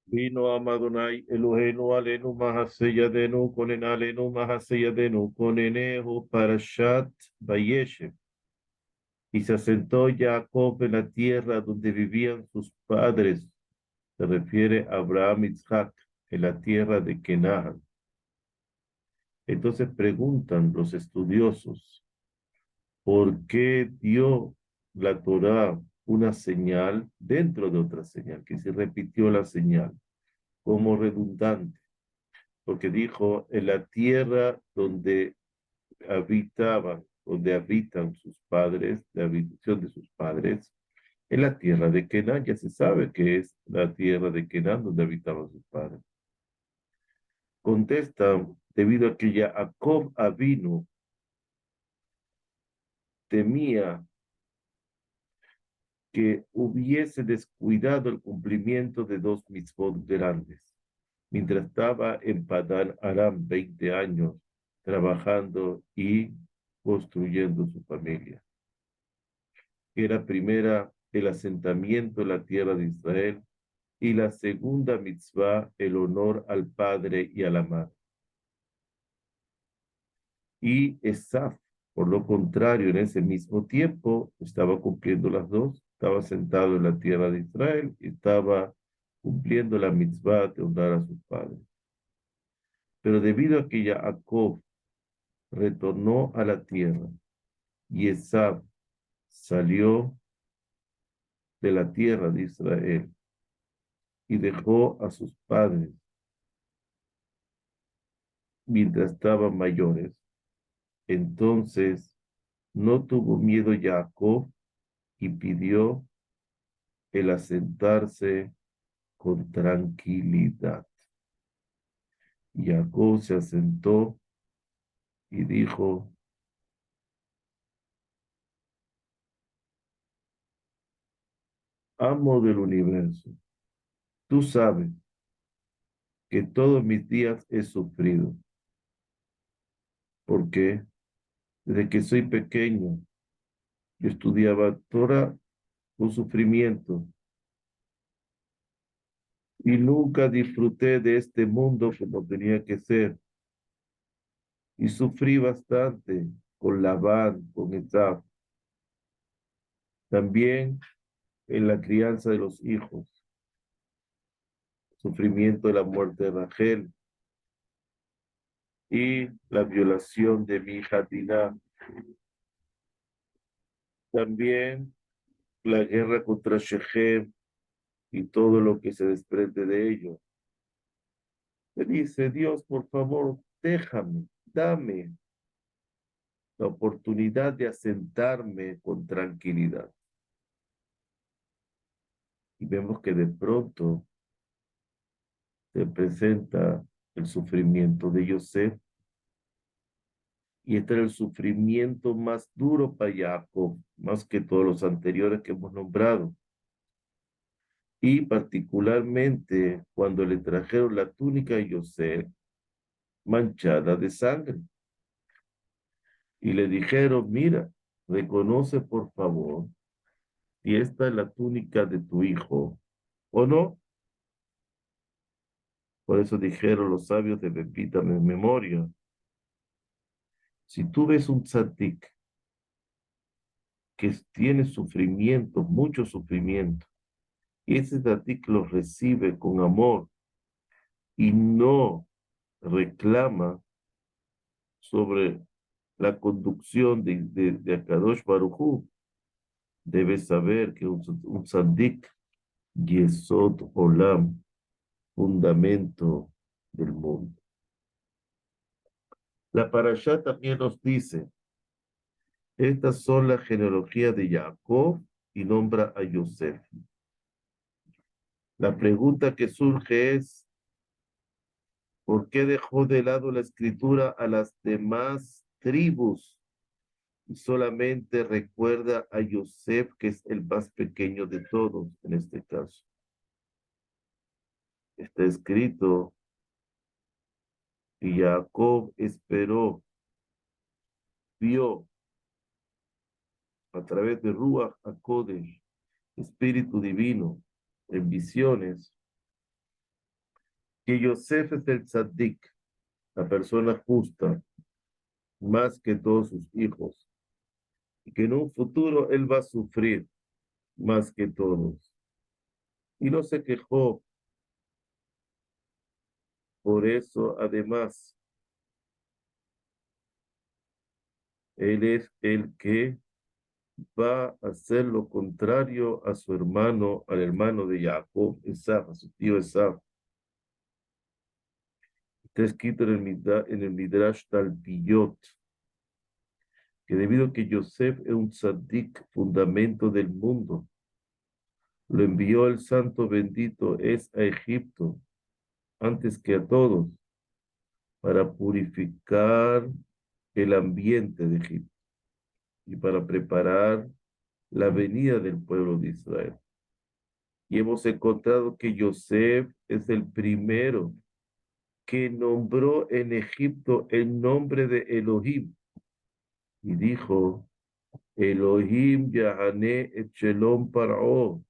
Vino Amadonai Elohenu Alenu Mahaseyadenu Konen Alenu Mahaseyadenu Konenehu Parashat Vayeshev. Y se asentó Jacob en la tierra donde vivían sus padres. Se refiere a Abraham y Isaac, en la tierra de Kenan. Entonces preguntan los estudiosos, ¿por qué dio la Torá una señal dentro de otra señal? Que se repitió la señal como redundante, porque dijo, en la tierra donde habitaban, donde habitan sus padres, la habitación de sus padres, en la tierra de Kenan, ya se sabe que es la tierra de Kenan donde habitaban sus padres. Contesta, debido a que Jacob Avinu temía que hubiese descuidado el cumplimiento de dos mitzvot grandes, mientras estaba en Padán Aram 20 años trabajando y construyendo su familia. Era primera el asentamiento en la tierra de Israel y la segunda mitzvah el honor al padre y a la madre. Y Esaf, por lo contrario, en ese mismo tiempo estaba cumpliendo las dos, estaba sentado en la tierra de Israel y estaba cumpliendo la mitzvah de honrar a sus padres. Pero debido a que Jacob retornó a la tierra y Esaf salió de la tierra de Israel y dejó a sus padres mientras estaban mayores, entonces no tuvo miedo Jacob y pidió el asentarse con tranquilidad. Jacob se asentó y dijo, amo del universo, tú sabes que todos mis días he sufrido, porque desde que soy pequeño yo estudiaba Torah con sufrimiento y nunca disfruté de este mundo como tenía que ser. Y sufrí bastante con Labán, con Esaú, también en la crianza de los hijos, sufrimiento de la muerte de Rachel y la violación de mi hija Dinah, también la guerra contra Shechem y todo lo que se desprende de ello. Me dice, Dios, por favor, déjame, dame la oportunidad de asentarme con tranquilidad. Y vemos que de pronto se presenta el sufrimiento de Yosef, y este era el sufrimiento más duro para Jacob, más que todos los anteriores que hemos nombrado. Y particularmente cuando le trajeron la túnica a Yosef manchada de sangre. Y le dijeron, mira, reconoce por favor si esta es la túnica de tu hijo o no. Por eso dijeron los sabios de Pepita en memoria. Si tú ves un tzadik que tiene sufrimiento, mucho sufrimiento, y ese tzadik lo recibe con amor y no reclama sobre la conducción de Akadosh Baruj Hu, debe saber que un tzadik, Yesod Olam, fundamento del mundo. La parashá también nos dice, estas son las genealogías de Jacob y nombra a Yosef. La pregunta que surge es, ¿por qué dejó de lado la escritura a las demás tribus y solamente recuerda a Yosef, que es el más pequeño de todos en este caso? Está escrito, y Jacob esperó, vio a través de Ruach HaKodesh, Espíritu Divino, en visiones, que Yosef es el tzaddik, la persona justa, más que todos sus hijos, y que en un futuro él va a sufrir más que todos. Y no se quejó. Por eso, además, él es el que va a hacer lo contrario a su hermano, al hermano de Jacob, Esaf, a su tío Esaf. Está escrito en el Midrash Talpiyot, que debido a que Yosef es un tzaddik, fundamento del mundo, lo envió el santo bendito es a Egipto, antes que a todos, para purificar el ambiente de Egipto y para preparar la venida del pueblo de Israel. Y hemos encontrado que Yosef es el primero que nombró en Egipto el nombre de Elohim y dijo, Elohim Yahane et Shalom Paró,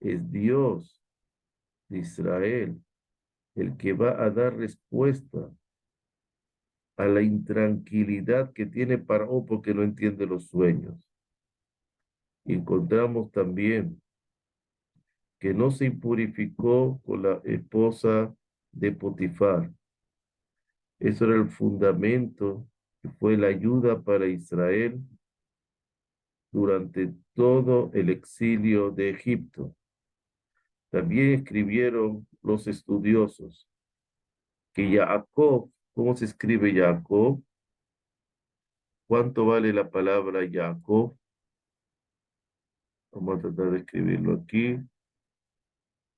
es Dios de Israel el que va a dar respuesta a la intranquilidad que tiene Paró porque no entiende los sueños. Y encontramos también que no se impurificó con la esposa de Potifar. Eso era el fundamento que fue la ayuda para Israel durante todo el exilio de Egipto. También escribieron los estudiosos que Jacob, ¿cómo se escribe Jacob? ¿Cuánto vale la palabra Jacob? Vamos a tratar de escribirlo aquí,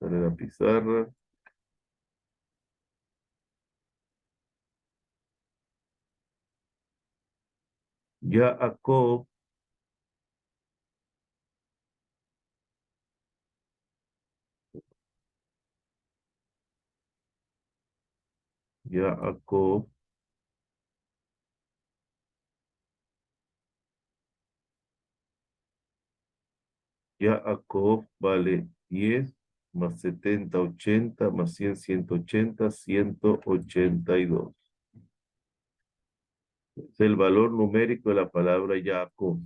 en la pizarra. Jacob, Jacob, Jacob vale 10 más 70, 80, más 100, 180, 182. Es el valor numérico de la palabra Jacob,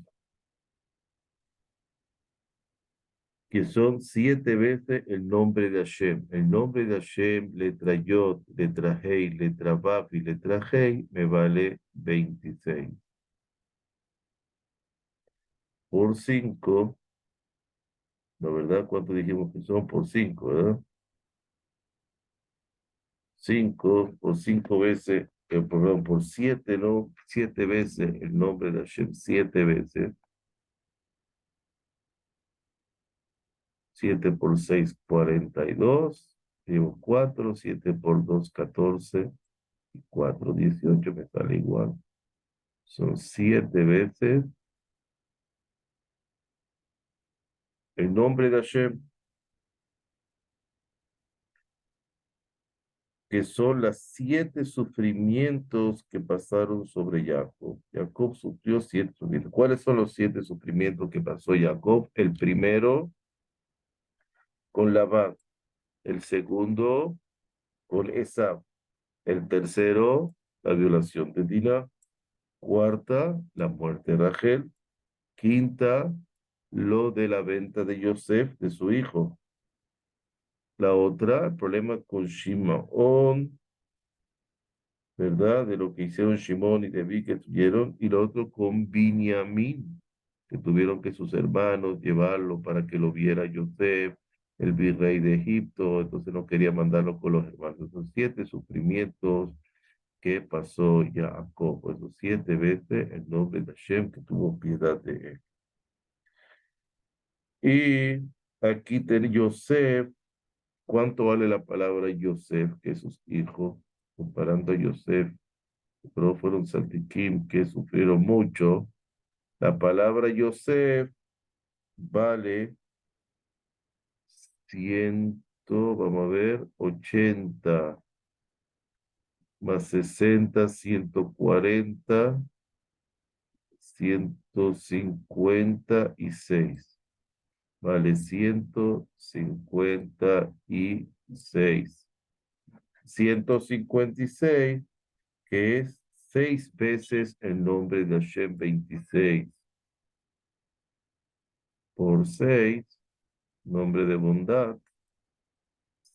que son 7 veces el nombre de Hashem. El nombre de Hashem, letra Yod, letra Hei, letra Vav y letra Hei, me vale 26. Por 5, ¿la verdad? ¿Cuánto dijimos que son? Por 5, ¿verdad? 5 por 5 veces, perdón, por 7, ¿no? 7 veces el nombre de Hashem, 7 veces. 7 por 6, 42. Llevo 4, 7 por 2, 14. Y 4, 18, me sale igual. Son 7 veces el nombre de Hashem, que son las 7 sufrimientos que pasaron sobre Jacob. Jacob sufrió 7 sufrimientos. ¿Cuáles son los 7 sufrimientos que pasó Jacob? El primero, con Labán. El segundo, con Esaú. El tercero, la violación de Dina. Cuarta, la muerte de Rachel. Quinta, lo de la venta de Yosef, de su hijo. La otra, el problema con Shimaón, ¿verdad? De lo que hicieron Shimón y Leví que tuvieron. Y lo otro con Binyamin, que tuvieron que sus hermanos llevarlo para que lo viera Yosef, el virrey de Egipto. Entonces no quería mandarlo con los hermanos. Son 7 sufrimientos que pasó Jacob. Esos 7 veces el nombre de Hashem que tuvo piedad de él. Y aquí tiene Yosef. ¿Cuánto vale la palabra Yosef, que es sus hijos? Comparando a Yosef, pero fueron Santiquim que sufrieron mucho. La palabra Yosef vale 100, vamos a ver, 80 más 60, 140, 156. Vale 156. 156, que es 6 veces el nombre de Hashem 26. Por 6, nombre de bondad.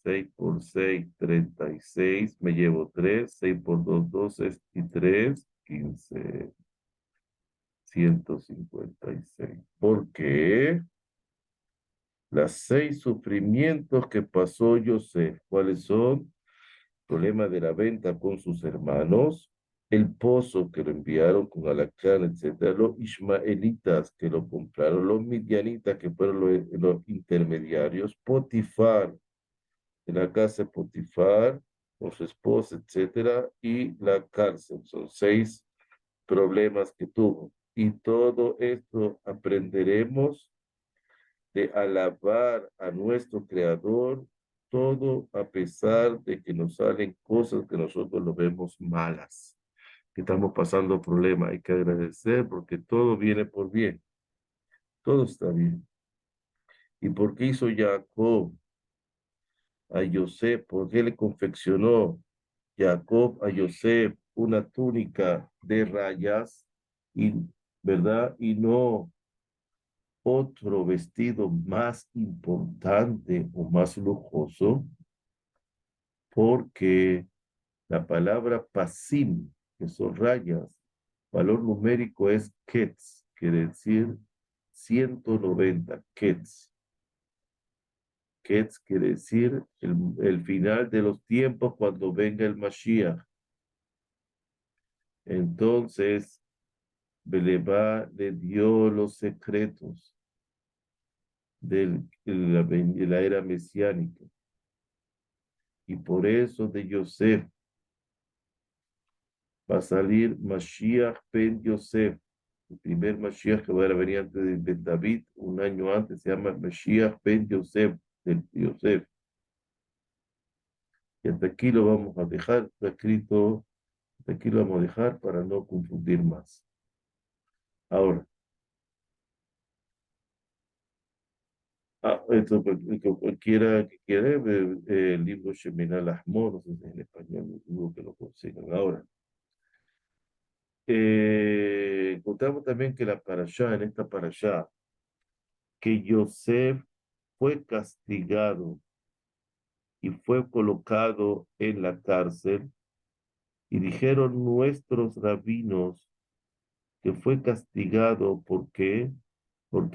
6 por 6, 36. Me llevo 3. 6 por 2, 12. Y 3, 15. 156. ¿Por qué? Las 6 sufrimientos que pasó Yosef. ¿Cuáles son? Problema de la venta con sus hermanos, el pozo que lo enviaron con alacrán, etcétera, los ismaelitas que lo compraron, los midianitas que fueron los intermediarios, Potifar, en la casa de Potifar, con su esposa, etcétera, y la cárcel. Son 6 problemas que tuvo. Y todo esto aprenderemos de alabar a nuestro Creador, todo a pesar de que nos salen cosas que nosotros lo vemos malas, que estamos pasando problemas. Hay que agradecer porque todo viene por bien, todo está bien. ¿Y por qué hizo Jacob a Yosef? ¿Por qué le confeccionó Jacob a Yosef una túnica de rayas y, verdad? Y no otro vestido más importante o más lujoso, porque la palabra pasim, que son rayas, valor numérico es ketz, quiere decir 190 ketz. Ketz quiere decir el final de los tiempos cuando venga el Mashiach. Entonces, Beleba le dio los secretos de la era mesiánica. Y por eso de Yosef va a salir Mashiach ben Yosef. El primer Mashiach que va a venir antes de David, un año antes, se llama Mashiach ben Yosef, del Yosef. Y hasta aquí lo vamos a dejar, está escrito, hasta aquí lo vamos a dejar para no confundir más. Ahora, esto, cualquiera que quiera, el libro Sheminah Lahmor, no sé si en español, digo que lo consigan ahora. Encontramos también que la parashá, en esta parashá, que Yosef fue castigado y fue colocado en la cárcel, y dijeron nuestros rabinos que fue castigado porque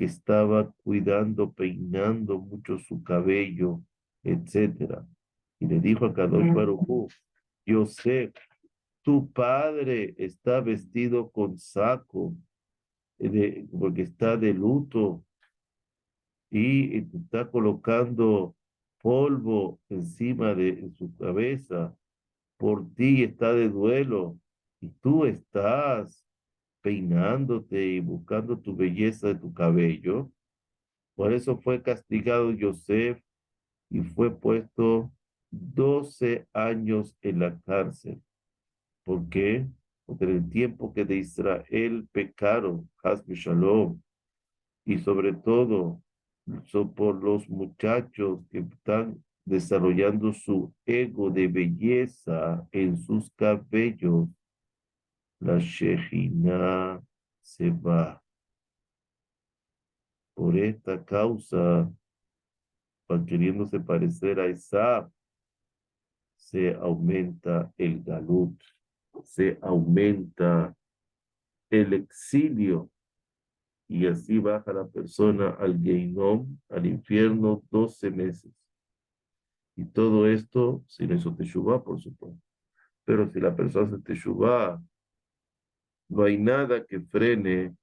estaba cuidando, peinando mucho su cabello, etcétera. Y le dijo a Kadosh Baruj Hu, Yosef, tu padre está vestido con saco, porque está de luto, y te está colocando polvo encima de su cabeza, por ti está de duelo, y tú estás peinándote y buscando tu belleza de tu cabello. Por eso fue castigado Yosef y fue puesto 12 años en la cárcel. ¿Por qué? Porque en el tiempo que de Israel pecaron, Hasbe Shalom, y sobre todo por los muchachos que están desarrollando su ego de belleza en sus cabellos, la Shejina se va. Por esta causa, queriéndose parecer a Esab, se aumenta el galut, se aumenta el exilio, y así baja la persona al Geinom, al infierno, 12 meses. Y todo esto si no hizo teshuvá, por supuesto. Pero si la persona hace teshuvá, no hay nada que frene,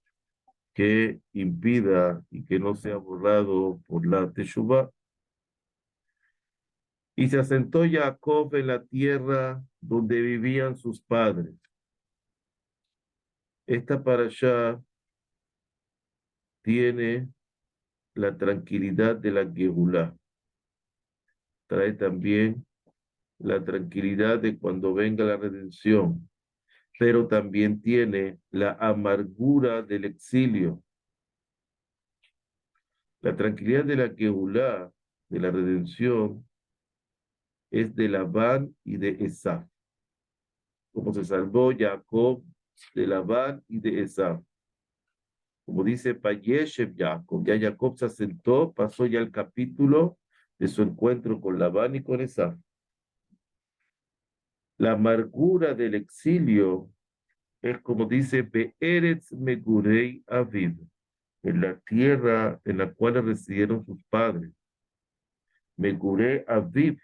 que impida y que no sea borrado por la teshuvá. Y se asentó Jacob en la tierra donde vivían sus padres. Esta parashá tiene la tranquilidad de la Gehulá. Trae también la tranquilidad de cuando venga la redención, pero también tiene la amargura del exilio. La tranquilidad de la Gehulá, de la redención, es de Labán y de Esaf. Como se salvó Jacob de Labán y de Esaf. Como dice Payeshev Jacob, ya Jacob se asentó, pasó ya el capítulo de su encuentro con Labán y con Esaf. La amargura del exilio es como dice Be'eretz Megurei Aviv, en la tierra en la cual residieron sus padres. Megurei Aviv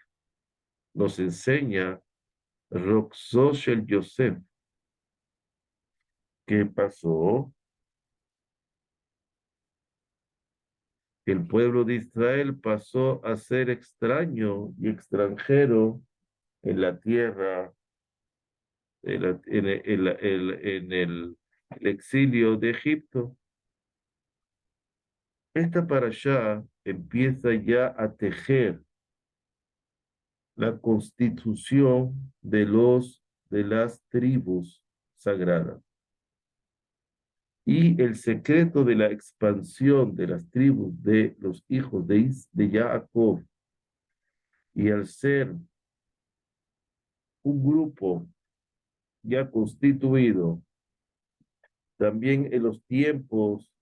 nos enseña Roxo Shel Yosef. ¿Qué pasó? El pueblo de Israel pasó a ser extraño y extranjero en la tierra, en el exilio de Egipto. Esta parashá empieza ya a tejer la constitución de las tribus sagradas. Y el secreto de la expansión de las tribus de los hijos de Jacob, y al ser un grupo ya constituido, también en los tiempos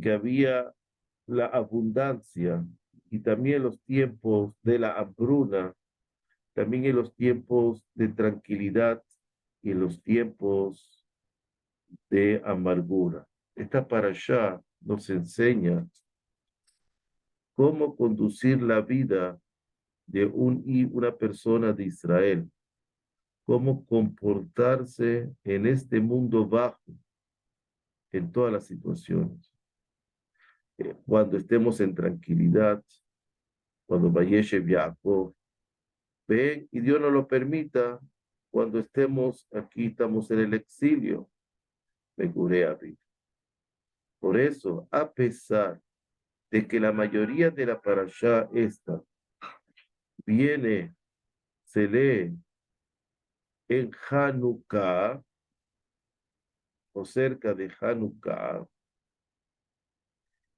que había la abundancia y también en los tiempos de la hambruna, también en los tiempos de tranquilidad y en los tiempos de amargura. Esta parashá nos enseña cómo conducir la vida de una persona de Israel, cómo comportarse en este mundo bajo, en todas las situaciones. Cuando estemos en tranquilidad, cuando Vayeshev Yaakov, ven y Dios nos lo permita, cuando estemos aquí, estamos en el exilio, Megureavi. Por eso, a pesar de que la mayoría de la parashá esta viene, se lee en Hanukkah o cerca de Hanukkah,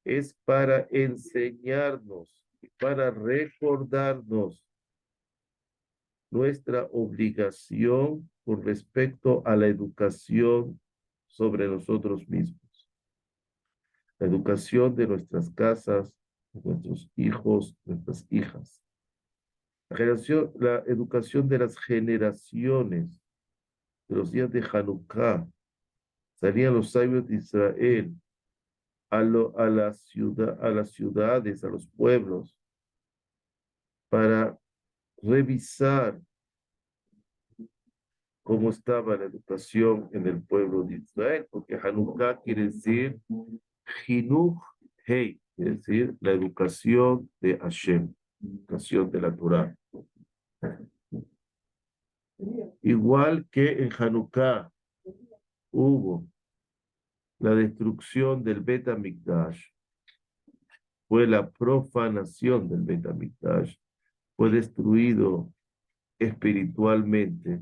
es para enseñarnos y para recordarnos nuestra obligación con respecto a la educación sobre nosotros mismos, la educación de nuestras casas, de nuestros hijos, nuestras hijas, la educación de las generaciones, de los días de Hanukkah. Salían los sabios de Israel a las ciudades, a los pueblos, para revisar cómo estaba la educación en el pueblo de Israel, porque Hanukkah quiere decir Jinuj Hei, quiere decir la educación de Hashem, educación de la Torah. Igual que en Hanukkah hubo la destrucción del Bet HaMikdash, fue la profanación del Bet HaMikdash, fue destruido espiritualmente,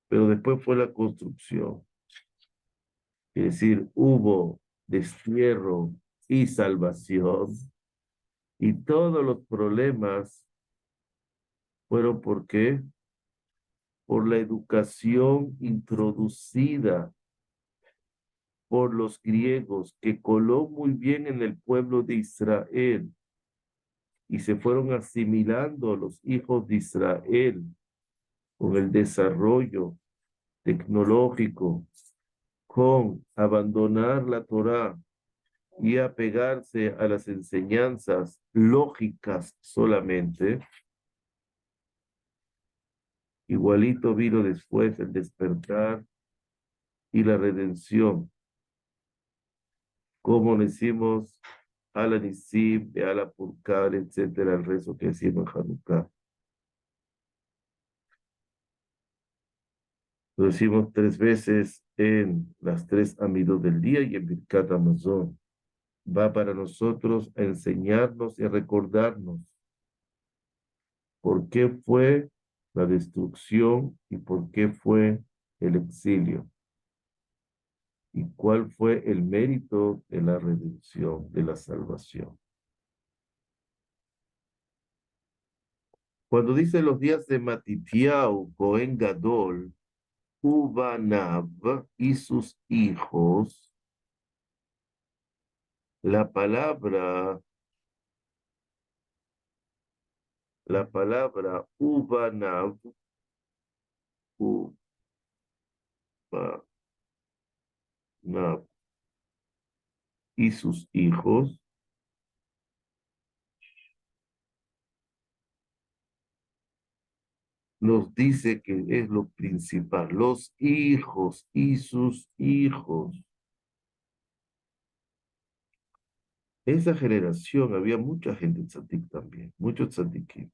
pero después fue la construcción. Es decir, hubo destierro y salvación, y todos los problemas fueron ¿por qué? Por la educación introducida por los griegos, que coló muy bien en el pueblo de Israel, y se fueron asimilando los hijos de Israel con el desarrollo tecnológico, con abandonar la Torá y apegarse a las enseñanzas lógicas solamente. Igualito vino después el despertar y la redención. Como decimos, Ala Nisim, Ala Purkar, etcétera, el rezo que decimos en Hanukkah. Lo decimos 3 veces en las 3 amidot del día y en Birkat Hamazon. Va para nosotros a enseñarnos y a recordarnos por qué fue la destrucción y por qué fue el exilio y cuál fue el mérito de la redención, de la salvación. Cuando dice los días de Matitiao, Cohen Gadol, Ubanab y sus hijos, la palabra Ubanab, Ubanab y sus hijos, nos dice que es lo principal, los hijos y sus hijos. Esa generación había mucha gente tzadik también, muchos tzadikim,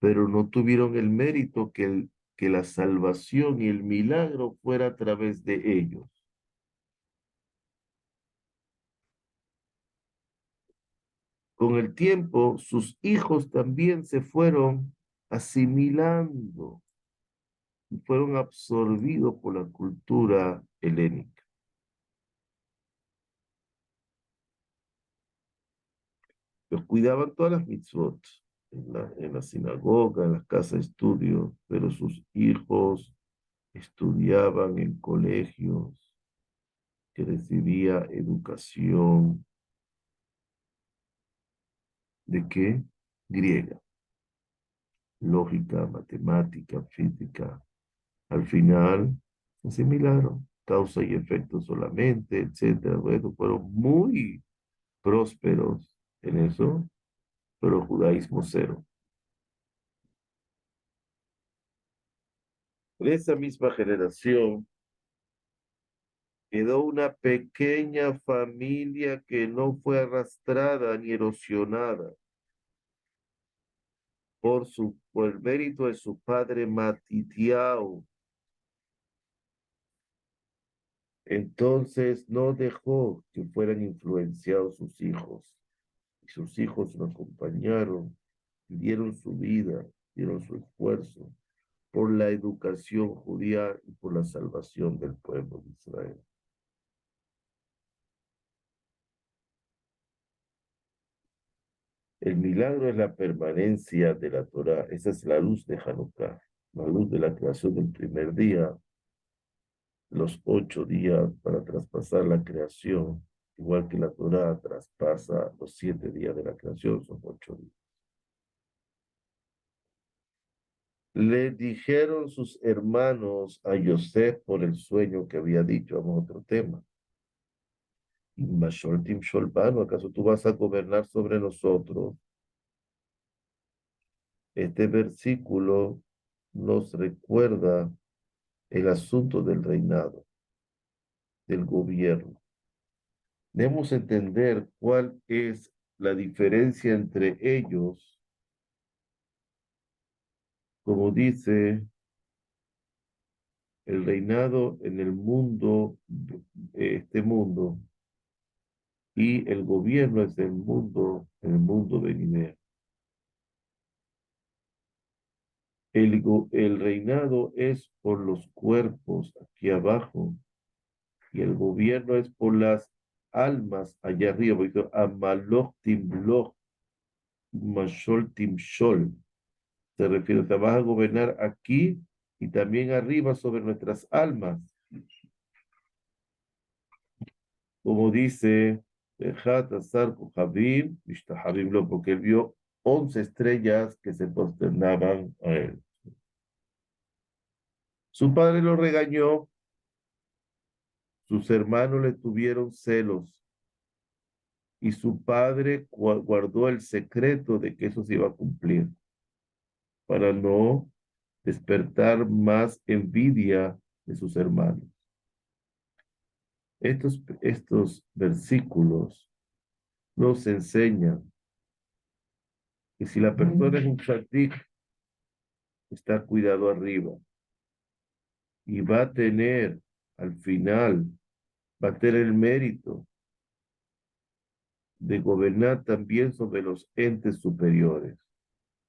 pero no tuvieron el mérito que la salvación y el milagro fuera a través de ellos. Con el tiempo, sus hijos también se fueron asimilando y fueron absorbidos por la cultura helénica. Los cuidaban todas las mitzvot en la sinagoga, en las casas de estudio, pero sus hijos estudiaban en colegios que recibía educación de qué? Griega, lógica, matemática, física. Al final se asimilaron, causa y efecto solamente, etcétera. Bueno, fueron muy prósperos en eso, pero judaísmo cero. En esa misma generación quedó una pequeña familia que no fue arrastrada ni erosionada por el mérito de su padre Matitiao. Entonces no dejó que fueran influenciados sus hijos. Y sus hijos lo acompañaron, dieron su vida, dieron su esfuerzo por la educación judía y por la salvación del pueblo de Israel. El milagro es la permanencia de la Torá. Esa es la luz de Hanukkah, la luz de la creación del primer día, los 8 días para traspasar la creación, igual que la Torá traspasa los 7 días de la creación, son 8 días. Le dijeron sus hermanos a Yosef por el sueño que había dicho, vamos a otro tema. Mashol Sholbano, ¿acaso tú vas a gobernar sobre nosotros? Este versículo nos recuerda el asunto del reinado, del gobierno. Debemos entender cuál es la diferencia entre ellos, como dice el reinado en el mundo, este mundo, y el gobierno es el mundo venidero. El reinado es por los cuerpos aquí abajo y el gobierno es por las almas allá arriba. Porque Amaloch Timloch, Mashol Timshol. Se refiere, te vas a gobernar aquí y también arriba sobre nuestras almas. Como dice Bejat Azar Kohabim, Mishtahabim Lo, porque él vio 11 estrellas que se posternaban a él. Su padre lo regañó, sus hermanos le tuvieron celos y su padre guardó el secreto de que eso se iba a cumplir para no despertar más envidia de sus hermanos. Estos versículos nos enseñan que si la persona es un tzaddik, está cuidado arriba y va a tener, al final, va a tener el mérito de gobernar también sobre los entes superiores.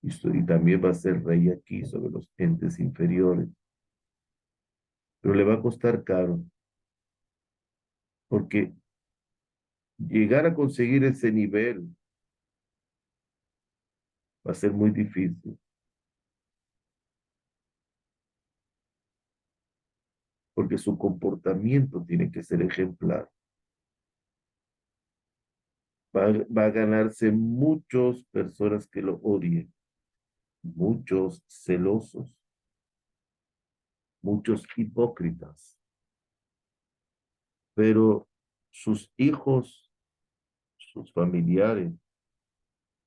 Y también va a ser rey aquí sobre los entes inferiores. Pero le va a costar caro, porque llegar a conseguir ese nivel Va a ser muy difícil, porque su comportamiento tiene que ser ejemplar. Va a ganarse muchas personas que lo odien, muchos celosos, muchos hipócritas, pero sus hijos, sus familiares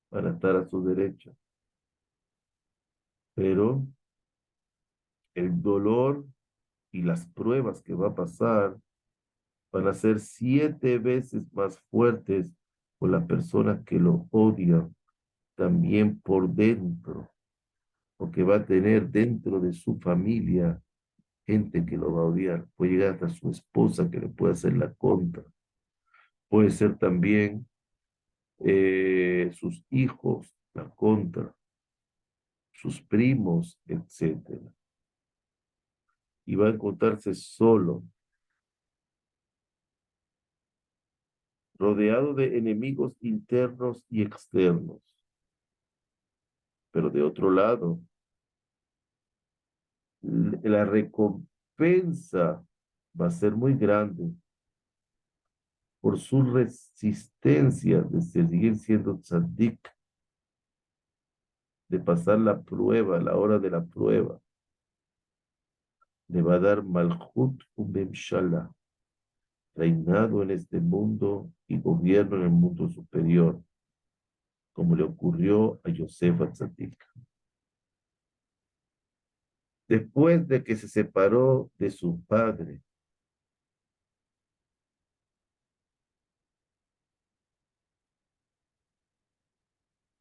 van a estar a su derecha. Pero el dolor y las pruebas que va a pasar van a ser 7 veces más fuertes por la persona que lo odia, también por dentro, porque va a tener dentro de su familia gente que lo va a odiar. Puede llegar hasta su esposa que le puede hacer la contra. Puede ser también sus hijos la contra, sus primos, etcétera. Y va a encontrarse solo, rodeado de enemigos internos y externos. Pero de otro lado, la recompensa va a ser muy grande por su resistencia de seguir siendo tzaddik, de pasar la prueba, la hora de la prueba. Le va a dar Malchut Umemshala, reinado en este mundo y gobierno en el mundo superior, como le ocurrió a Yosef Atzadik. Después de que se separó de su padre,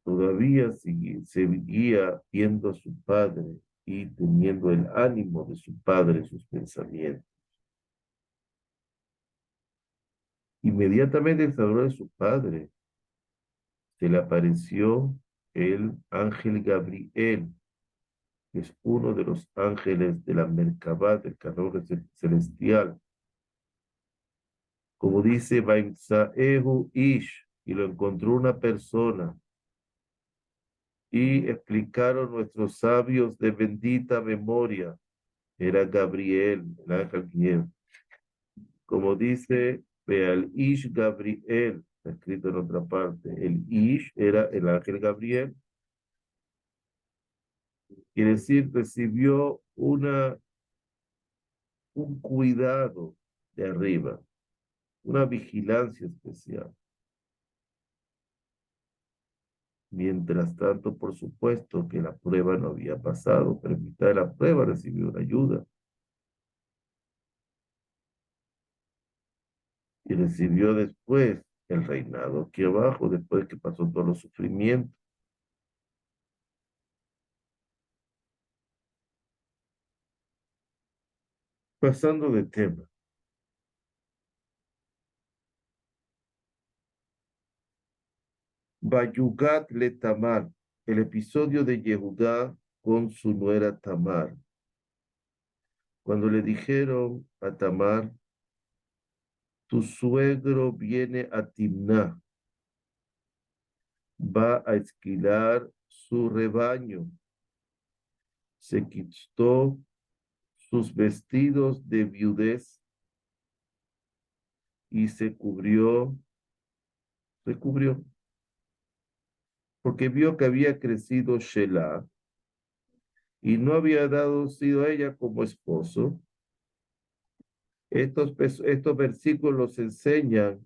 todavía seguía viendo a su padre y teniendo el ánimo de su padre en sus pensamientos. Inmediatamente se habló de su padre, se le apareció el ángel Gabriel, que es uno de los ángeles de la Merkabah, del carro celestial. Como dice Baimsaehu Ish, y lo encontró una persona, y explicaron nuestros sabios de bendita memoria, era Gabriel, el ángel Gabriel. Como dice Beal Ish Gabriel, está escrito en otra parte, el Ish era el ángel Gabriel, quiere decir, recibió un cuidado de arriba, una vigilancia especial. Mientras tanto, por supuesto que la prueba no había pasado, pero en mitad de la prueba recibió una ayuda y recibió después el reinado aquí abajo, después que pasó todos los sufrimientos. Pasando de tema, Bayugat le Tamar, el episodio de Yehudá con su nuera Tamar. Cuando le dijeron a Tamar, tu suegro viene a Timná, va a esquilar su rebaño. Se quitó sus vestidos de viudez y se cubrió, porque vio que había crecido Shelah y no había dado sido a ella como esposo. Estos versículos enseñan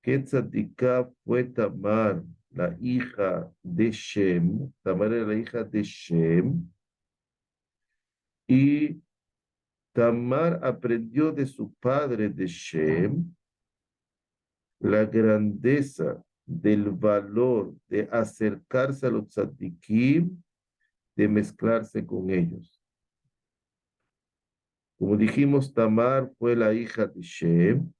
que Tzadikah fue Tamar, la hija de Shem. Tamar era la hija de Shem. Y Tamar aprendió de su padre de Shem la grandeza del valor de acercarse a los tzadikim, de mezclarse con ellos. Como dijimos, Tamar fue la hija de Shem,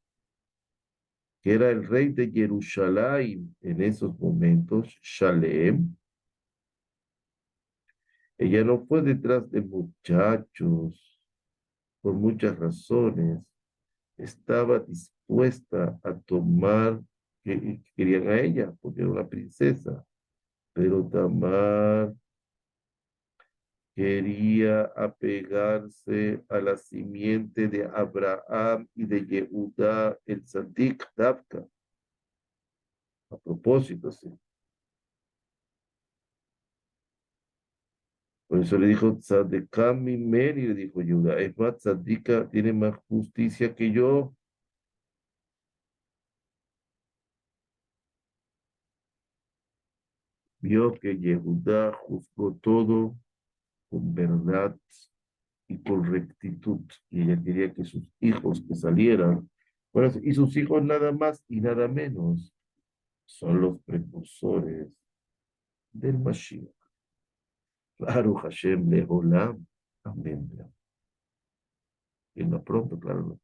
que era el rey de Jerusalén en esos momentos, Shalem. Ella no fue detrás de muchachos por muchas razones. Estaba dispuesta a tomar que querían a ella, porque era una princesa. Pero Tamar quería apegarse a la simiente de Abraham y de Yehudá, el Tzadik Davka. A propósito, sí. Por eso le dijo Tzadekam Mimeni, y le dijo Yehudá, es más, Tzadika tiene más justicia que yo. Vio que Yehudá juzgó todo con verdad y con rectitud. Y ella quería que sus hijos que salieran, bueno, y sus hijos nada más y nada menos, son los precursores del Mashiach. Claro, Hashem Leholam. Amén. Y no pronto, claro.